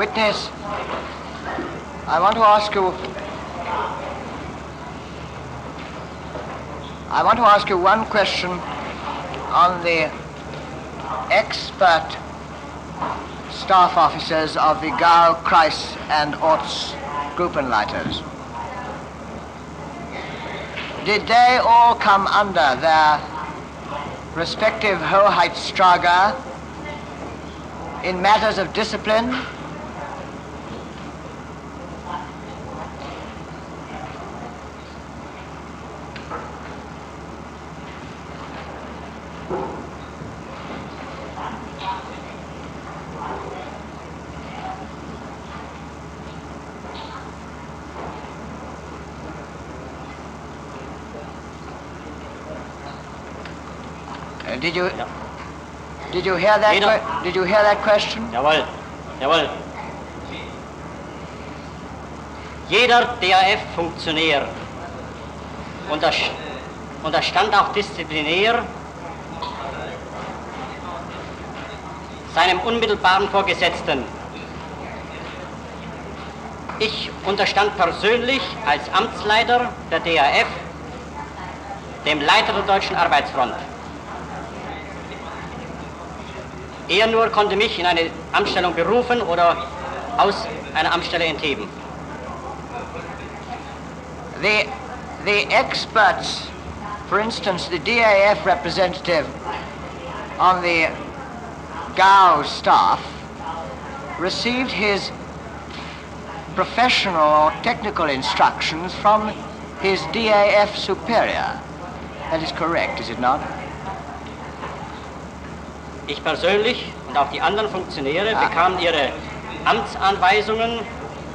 Witness, I want to ask you one question on the expert staff officers of the Gau, Kreis and Orts Gruppenleiters. Did they all come under their respective Hoheitsstrager in matters of discipline? Did you hear that? Did you hear that question? Jawohl, jawohl. Jeder DAF-Funktionär unterstand auch disziplinär seinem unmittelbaren Vorgesetzten. Ich unterstand persönlich als Amtsleiter der DAF dem Leiter der Deutschen Arbeitsfront. Er nur konnte mich in eine Amtsstellung berufen oder aus einer Amtsstelle entheben. The experts, for instance, the DAF representative on the Gau staff, received his professional or technical instructions from his DAF superior. That is correct, is it not? Ich persönlich und auch die anderen Funktionäre bekamen ihre Amtsanweisungen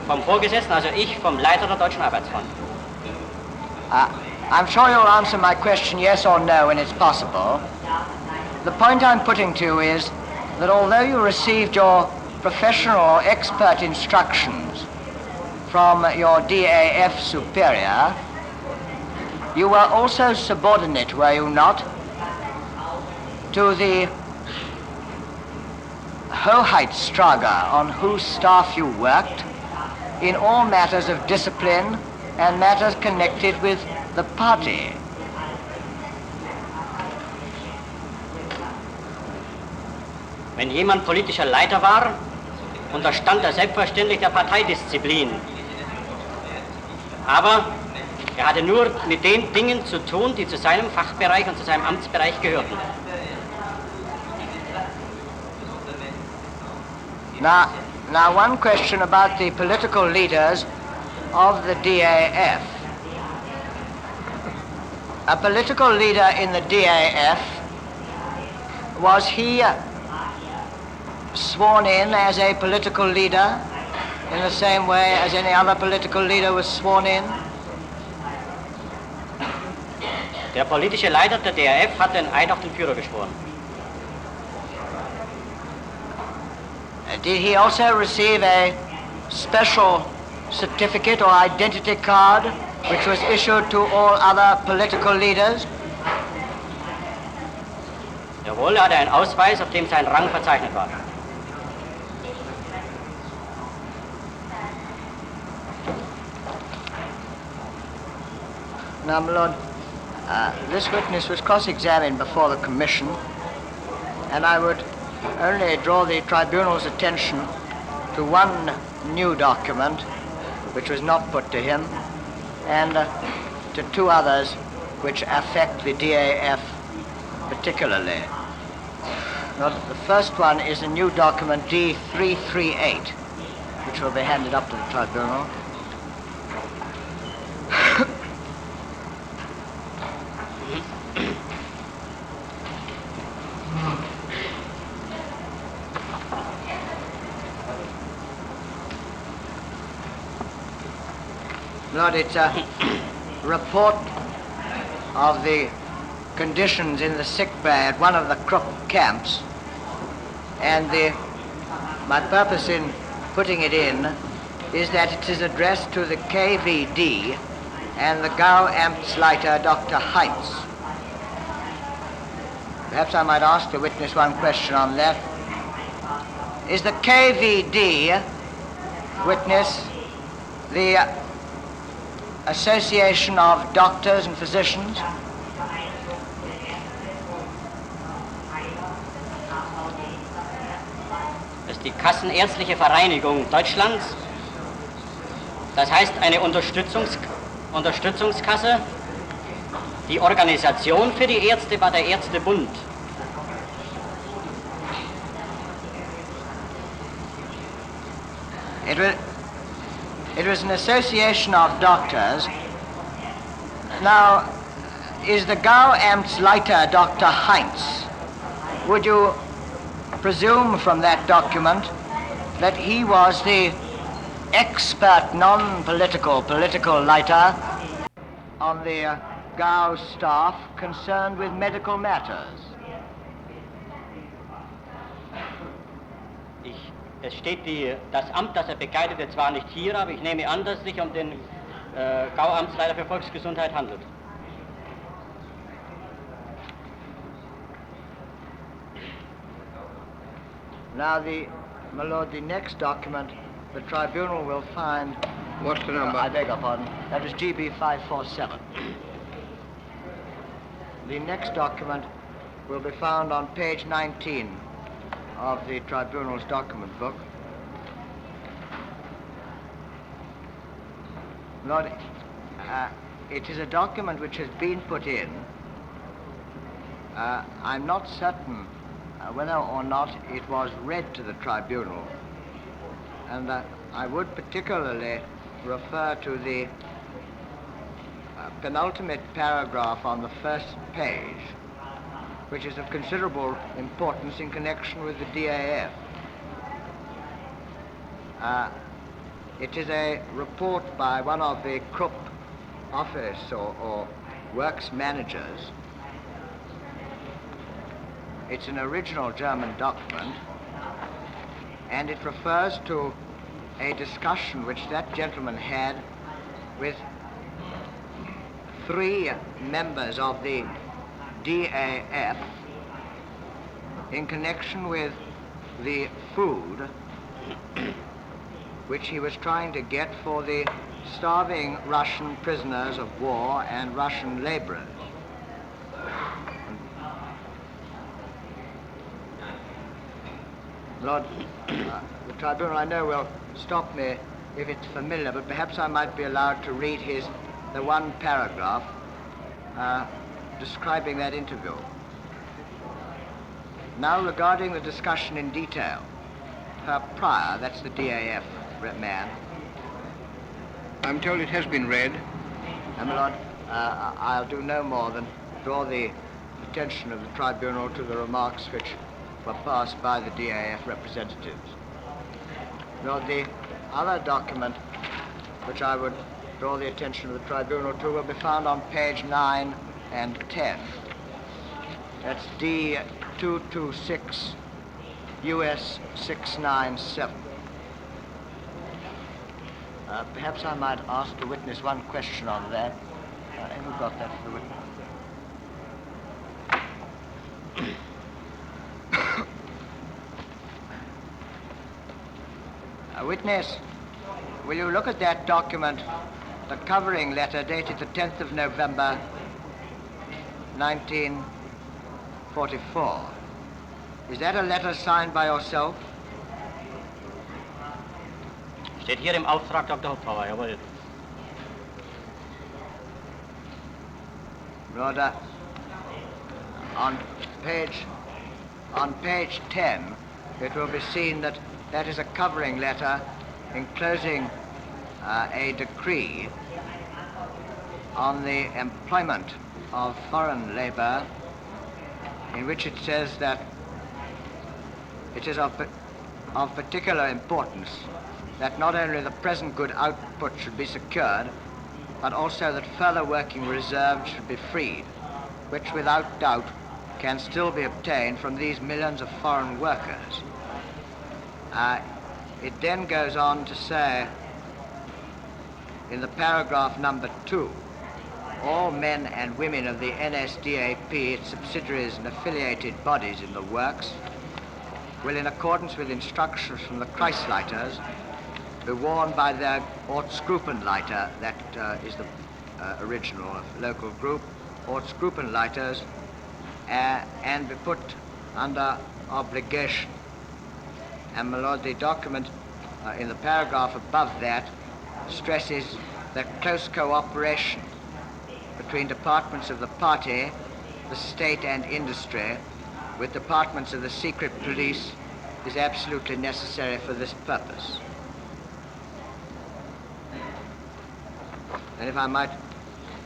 vom Vorgesetzten, also ich vom Leiter der Deutschen Arbeitsfront. I'm sure you'll answer my question yes or no when it's possible. The point I'm putting to you is that although you received your professional or expert instructions from your DAF superior, you were also subordinate, were you not, to the Hoheitsstrager on whose staff you worked in all matters of discipline and matters connected with the party. Wenn jemand politischer Leiter war, unterstand er selbstverständlich der Parteidisziplin. Aber er hatte nur mit den Dingen zu tun, die zu seinem Fachbereich und zu seinem Amtsbereich gehörten. Now one question about the political leaders of the DAF. A political leader in the DAF, was he sworn in as a political leader in the same way as any other political leader was sworn in? Der politische Leiter der DAF hat den Eid auf den Führer geschworen. Did he also receive a special certificate or identity card which was issued to all other political leaders? Jawohl, er hatte einen Ausweis, auf dem sein Rang verzeichnet war. Now, my lord, this witness was cross-examined before the commission, and I would only draw the tribunal's attention to one new document which was not put to him, and to two others which affect the DAF particularly. Now, the first one is a new document D338, which will be handed up to the tribunal. Lord, it's a report of the conditions in the sick bay at one of the Krupp camps, and my purpose in putting it in is that it is addressed to the KVD and the Gau Amtsleiter Dr. Heinz. Perhaps I might ask the witness one question on that. Is the KVD witness, the Association of Doctors and Physicians, das ist die Kassenärztliche Vereinigung Deutschlands, das heißt eine Unterstützungskasse. Die Organisation für die Ärzte war der Ärztebund. It was an association of doctors. Now, is the Gauamtsleiter Dr. Heinz? Would you presume from that document that he was the expert non-political political leiter on the Gau staff concerned with medical matters? Es steht das Amt, das bekleidete, zwar nicht hier, aber ich nehme an, dass es sich um den Gauamtsleiter für Volksgesundheit handelt. Now, my lord, the next document the tribunal will find... What's the number? I beg your pardon. That is GB 547. The next document will be found on page 19 of the tribunal's document book. Lord, it is a document which has been put in. I'm not certain whether or not it was read to the tribunal, and I would particularly refer to the penultimate paragraph on the first page, which is of considerable importance in connection with the DAF. It is a report by one of the Krupp office or works managers. It's an original German document, and it refers to a discussion which that gentleman had with 3 members of the DAF in connection with the food which he was trying to get for the starving Russian prisoners of war and Russian laborers. Lord, the tribunal, I know, will stop me if it's familiar, but perhaps I might be allowed to read the one paragraph describing that interview. Now, regarding the discussion in detail, Herr Pryor, that's the DAF man. I'm told it has been read. My lord, I'll do no more than draw the attention of the tribunal to the remarks which were passed by the DAF representatives. Lord, the other document which I would draw the attention of the tribunal to will be found on page 9 and 10. That's D226 US 697. Perhaps I might ask the witness one question on that. Who got that for the witness? Witness, will you look at that document, the covering letter dated the 10th of November, 1944. Is that a letter signed by yourself? Steht hier im Auftrag Dr. Hupfauer, jawohl. Brother, on page 10, it will be seen that that is a covering letter enclosing a decree on the employment of foreign labor, in which it says that it is of particular importance that not only the present good output should be secured, but also that further working reserves should be freed, which without doubt can still be obtained from these millions of foreign workers. It then goes on to say, in the paragraph number 2, all men and women of the NSDAP, its subsidiaries and affiliated bodies in the works, will, in accordance with instructions from the Kreisleiters, be worn by the Ortsgruppenleiter, that is the original local group, Ortsgruppenleiters, and be put under obligation. And, my lord, the document in the paragraph above that stresses the close cooperation between departments of the party, the state and industry, with departments of the secret police is absolutely necessary for this purpose. And if I might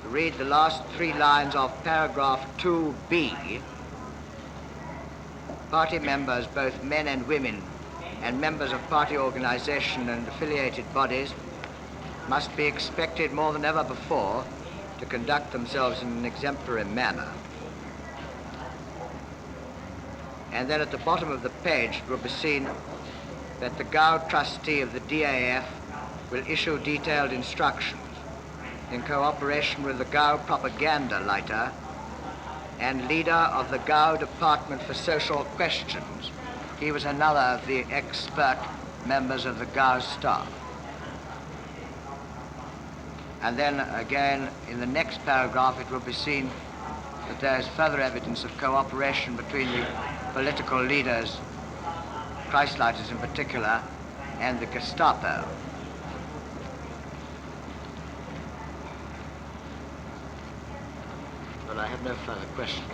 read the last 3 lines of paragraph 2b, party members, both men and women, and members of party organization and affiliated bodies must be expected more than ever before to conduct themselves in an exemplary manner. And then at the bottom of the page it will be seen that the GAU trustee of the DAF will issue detailed instructions in cooperation with the GAU propaganda leiter and leader of the GAU Department for Social Questions. He was another of the expert members of the GAU staff. And then again, in the next paragraph, it will be seen that there is further evidence of cooperation between the political leaders, Kreisleiters in particular, and the Gestapo. But I have no further questions.